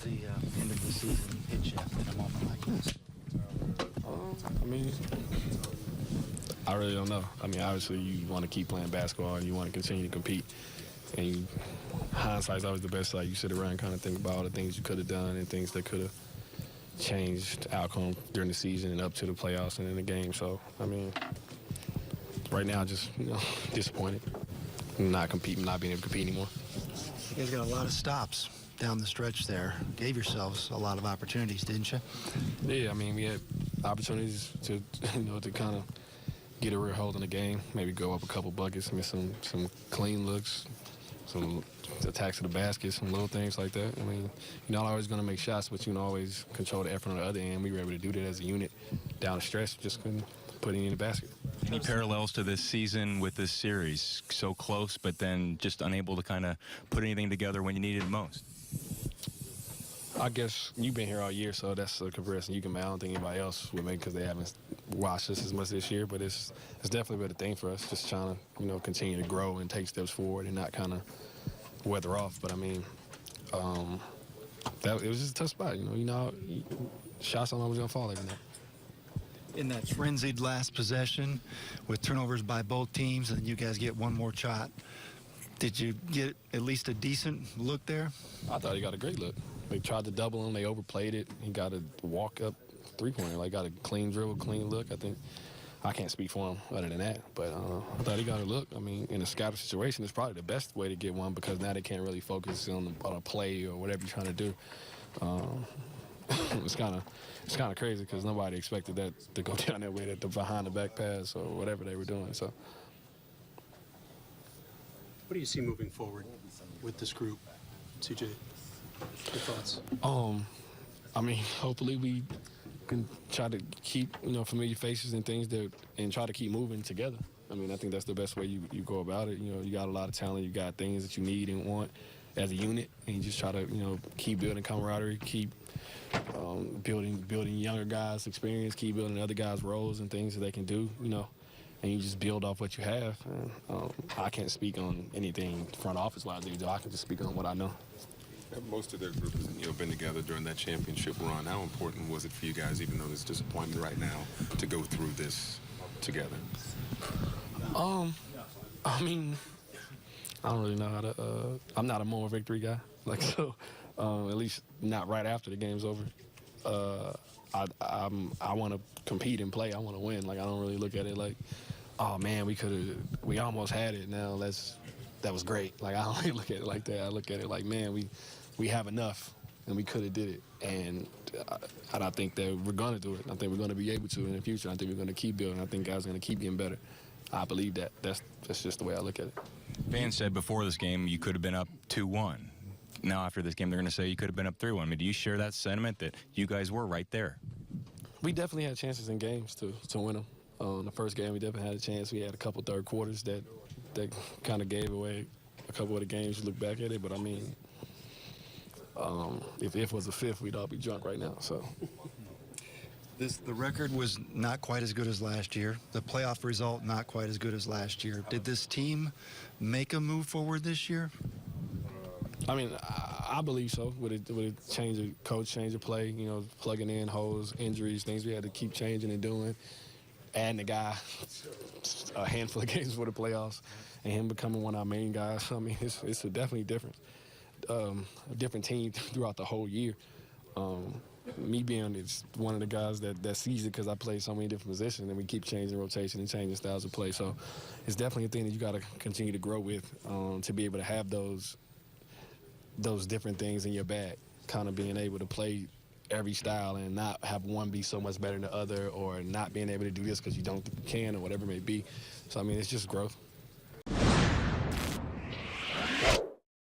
the end of the season hit you in a moment like this? I mean, I really don't know. I mean, obviously you want to keep playing basketball and you want to continue to compete. And hindsight's always the best. Like, you sit around and kind of think about all the things you could have done and things that could have changed outcome during the season and up to the playoffs and in the game. So, I mean, right now, just, disappointed. Not competing, not being able to compete anymore. You guys got a lot of stops down the stretch there. Gave yourselves a lot of opportunities, didn't you? Yeah, I mean, we had opportunities to, to kind of get a real hold in the game, maybe go up a couple buckets, miss some clean looks, some attacks to the basket, some little things like that. I mean, you're not always going to make shots, but you can always control the effort on the other end. We were able to do that as a unit down the stretch, just couldn't put it in the basket. Any parallels to this season with this series? So close, but then just unable to kind of put anything together when you needed it most? I guess you've been here all year, so that's a comparison you can make. I don't think anybody else would make because they haven't watched us as much this year, but it's definitely been a thing for us, just trying to, continue to grow and take steps forward and not kind of weather off. But, I mean, it was just a tough spot. Shots aren't always going to fall every night. In that frenzied last possession with turnovers by both teams, and you guys get one more shot, did you get at least a decent look there? I thought he got a great look. They tried to double him. They overplayed it. He got a walk-up three-pointer. Got a clean dribble, clean look. I can't speak for him other than that. But I thought he got a look. I mean, in a scatter situation, it's probably the best way to get one because now they can't really focus on a play or whatever you're trying to do. It's kind of crazy because nobody expected that to go down that way, the behind-the-back pass or whatever they were doing. So, what do you see moving forward with this group, CJ? Your thoughts? I mean, hopefully we can try to keep, familiar faces and things and try to keep moving together. I mean, I think that's the best way you go about it. You got a lot of talent. You got things that you need and want as a unit, and you just try to, keep building camaraderie, keep building younger guys' experience, keep building other guys' roles and things that they can do, and you just build off what you have. And, I can't speak on anything front office-wise either. I can just speak on what I know. Most of their group has been together during that championship run. How important was it for you guys, even though there's disappointment right now, to go through this together? I mean, I don't really know how to. I'm not a more victory guy, at least not right after the game's over. I want to compete and play. I want to win. I don't really look at it like, oh man, we almost had it. Now that was great. I don't really look at it like that. I look at it like, man, we have enough, and we could have did it. And I think that we're going to do it. I think we're going to be able to in the future. I think we're going to keep building. I think guys are going to keep getting better. I believe that. That's just the way I look at it. Fans said before this game you could have been up 2-1. Now after this game they're going to say you could have been up 3-1. I mean, do you share that sentiment that you guys were right there? We definitely had chances in games to win them. In the first game we definitely had a chance. We had a couple third quarters that kind of gave away a couple of the games. You look back at it, but I mean, if it was a fifth, we'd all be drunk right now. So. The record was not quite as good as last year. The playoff result not quite as good as last year. Did this team make a move forward this year? I mean, I believe so. With a change of coach, change of play, plugging in holes, injuries, things we had to keep changing and doing. Adding the guy a handful of games for the playoffs and him becoming one of our main guys. I mean, it's definitely different. A different team throughout the whole year. Me being one of the guys that sees it because I play so many different positions and we keep changing rotation and changing styles of play. So it's definitely a thing that you got to continue to grow with to be able to have those different things in your bag, kind of being able to play every style and not have one be so much better than the other or not being able to do this because you can or whatever it may be. So, I mean, it's just growth.